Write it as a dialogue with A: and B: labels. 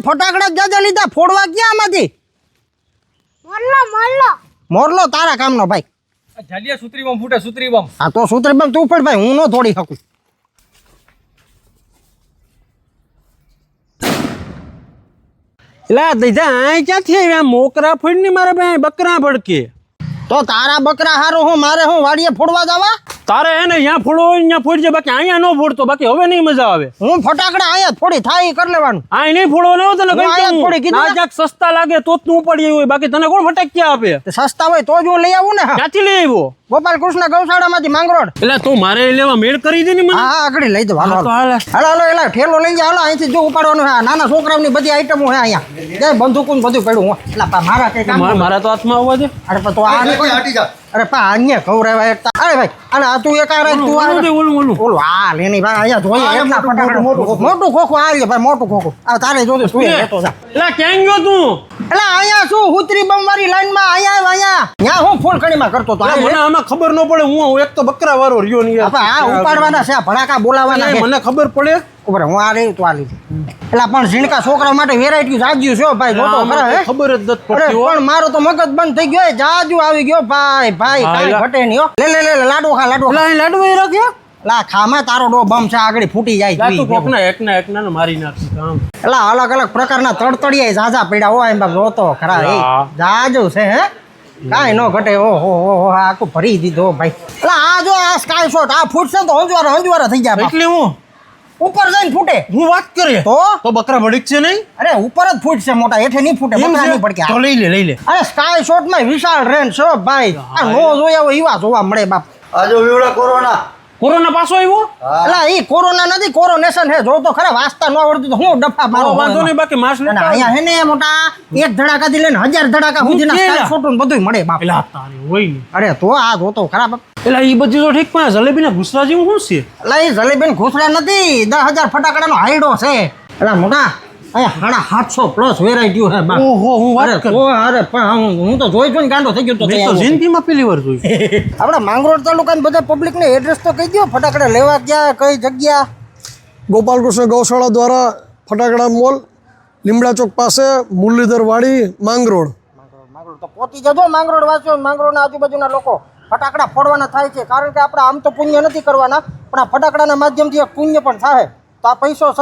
A: ફટાકડા જાજા લીધા ફોડવા ક્યાં આમાંથી મોરલો તારા કામનો ભાઈ
B: જાલિયા સુત્રી બમ ફૂટે સુત્રી બમ
A: હા તો સૂત્ર બમ તું પણ ભાઈ હું નો તોડી શકું
C: એલા દીધા આ ક્યાંથી આવ્યા મોકરા ફોડ ની મારે ભાઈ બકરા ભડકે
A: તો તારા બકરા હારો હું મારે હું વાડીએ ફોડવા જવા
C: તારે એને ત્યાં ફોડો હોય ત્યાં ફોડજે બાકી અહીંયા ન ફોડતો બાકી હવે નહીં મજા આવે
A: હું ફટાકડા અહીંયા થોડી થાય ઈ કરી લેવાનું
C: આ નહીં ફોડો ને તને
A: હું અહીંયા જ ફોડી કીધું
C: આ જ્યાંક સસ્તા લાગે તો જ તું ઉપાડી હોય બાકી તને કોણ ફટાક્યા આપે
A: તે સસ્તા હોય તો જ હું લઈ આવું ને હા.
C: ક્યાંથી લઈ આવ્યો
A: ગોપાલ કૃષ્ણ ગૌશાળામાંથી માંગરોળ
C: એટલે તું મારે લેવા મેળ કરી દે ને મને
A: હા હા આગળ લઈ જાવ હાલો
C: હા, તો હાલે.
A: હાલો હાલો એલા ઠેલો લઈ જાવ હાલો અહીંથી જો ઉપાડવાનું હા નાના છોકરાઓની બધી આઈટમો હે અહીંયા જય બંદૂકો ને બધું પડ્યું હું એટલે પા મારા કઈ કામ
C: મારા તો હાથમાં આવવા દે
A: અરે પણ તો આ નહીં
D: હટી જા
A: અરે પા અન્ય ખવરાવા એકતા અરે ભાઈ અરે આ તું એક આ રાખ તું
C: ઓલું દે,
A: આ
C: ઓલું
A: ઓલું હા લેની ભાઈ અહીંયા જોઈએ એટલા ફટાકડા મોટું ખોખું આ લે ભાઈ મોટું ખોખું આ તારે જોજો તું લેતો જા
C: એટલે ક્યાં ગયો તું
A: એટલે અહીંયા શું હુતરી બમ વાળી લાઈનમાં અહીંયા ત્યાં હું ફોન કણીમાં કરતો તો
C: મને આમાં ખબર ન પડે હું એક તો બકરા વાળો રહ્યો નહીં યાર.
A: આ ઉપાડવાના છે આ ભડાકા બોલાવાના છે
C: મને ખબર પડે
A: ઉપર હું આ રહી તો આ લીધી એટલે પણ ઝીણકા છોકરા માટે વેરાયટી જાજ્યું છે ભાઈ જોતો ખરા હે
C: ખબર જ નથી
A: અરે
C: પડતી હો.
A: પણ મારો તો મગજ બંધ થઈ ગયો જાજુ આવી ગયો ભાઈ ભાઈ
C: હા,
A: કાંઈ
C: લા.
A: ઘટે નહીં હો લે લાડુ ખા
C: એટલે અહીં લાડુ એ રાખ્યો
A: લા ખામાં તારો ડો બમ છે આગળ ફૂટી જાય
C: લા તું
A: તું
C: કોકના એકના ને મારી નાખી કામ
A: એટલે અલગ અલગ પ્રકારના તડતડિયા ઝાઝા પડ્યા હોય એમ બાપ જોતો ખરા એ
C: હા.
A: જાજુ છે હે કાંઈ ન ઘટે ઓહો આખું ભરી દીધો ભાઈ એટલે આ જો આ સ્કાય શોટ આ ફૂટશે તો હંજવારા થઈ જાય બાપ.
C: એટલે હું
A: ઉપર જઈને ફૂટે
C: હું વાત કરે
A: તો
C: બકરા ભડીક છે નહીં
A: અરે ઉપર જ ફૂટશે મોટા હેઠે નહીં ફૂટે
C: એમ
A: બકરા
C: છે?
A: નહીં પડકે
C: તો લઈ લે
A: અરે સ્કાય શોટ માં વિશાળ રેન્જ છે ભાઈ આ નો જોયા હોય એવા જોવા મળે બાપ
D: આજો વિવડા કોરોના
C: કોરોના પાછો આવ્યો
A: એટલે ઈ કોરોના નથી કોરોનેશન હે જો તો ખરા વાંચતા ન આવડતું તો હું ડફા મારો
C: વાંધો નહીં બાકી માસ
A: અને અહીંયા હે ને મોટા એક ધડાકાથી લઈને 1000 ધડાકા સુધીના
C: કેલા?
A: સ્કાય શોટ બધું મળે બાપ
C: પેલા તારી હોય ને
A: અરે તો આ જોતો ખરા બાપ
C: એટલે એ બધી તો ઠીક પણ જલેબી ના ભૂસરા જેવું શું છે
A: એટલે એ જલેબીન ઘૂસડા નથી 10,000 ફટાકડાનો હાઈડો છે એટલે મોટા અહીંયા 750 પ્લસ વેરાયટીઓ છે બાપ
C: ઓહો હું
A: અરે
C: વાત કરું
A: તો અરે પણ હું તો જોઈ જોઈને ગાંડો થઈ ગયો તો
C: મેં તો જિંદગીમાં પહેલી વાર જોયું
A: આપણા માંગરોળ તાલુકાના બધા પબ્લિકને એડ્રેસ તો કહી દો ફટાકડા લેવા ગયા કઈ જગ્યા
E: ગોપાલકૃષ્ણ ગૌશાળા દ્વારા ફટાકડા મોલ લીમડા ચોક પાસે મુરલીધર વાડી માંગરોળ
A: માંગરોળ તો પહોંચી જજો માંગરોળ વાંચો માંગરોળના આજુબાજુના લોકો ફટાકડા ફોડવાના થાય છે કારણ કે આપણે આમ તો પુણ્ય નથી કરવાના પણ આ ફટાકડાના માધ્યમથી એક પુણ્ય પણ થાય તો આ પૈસો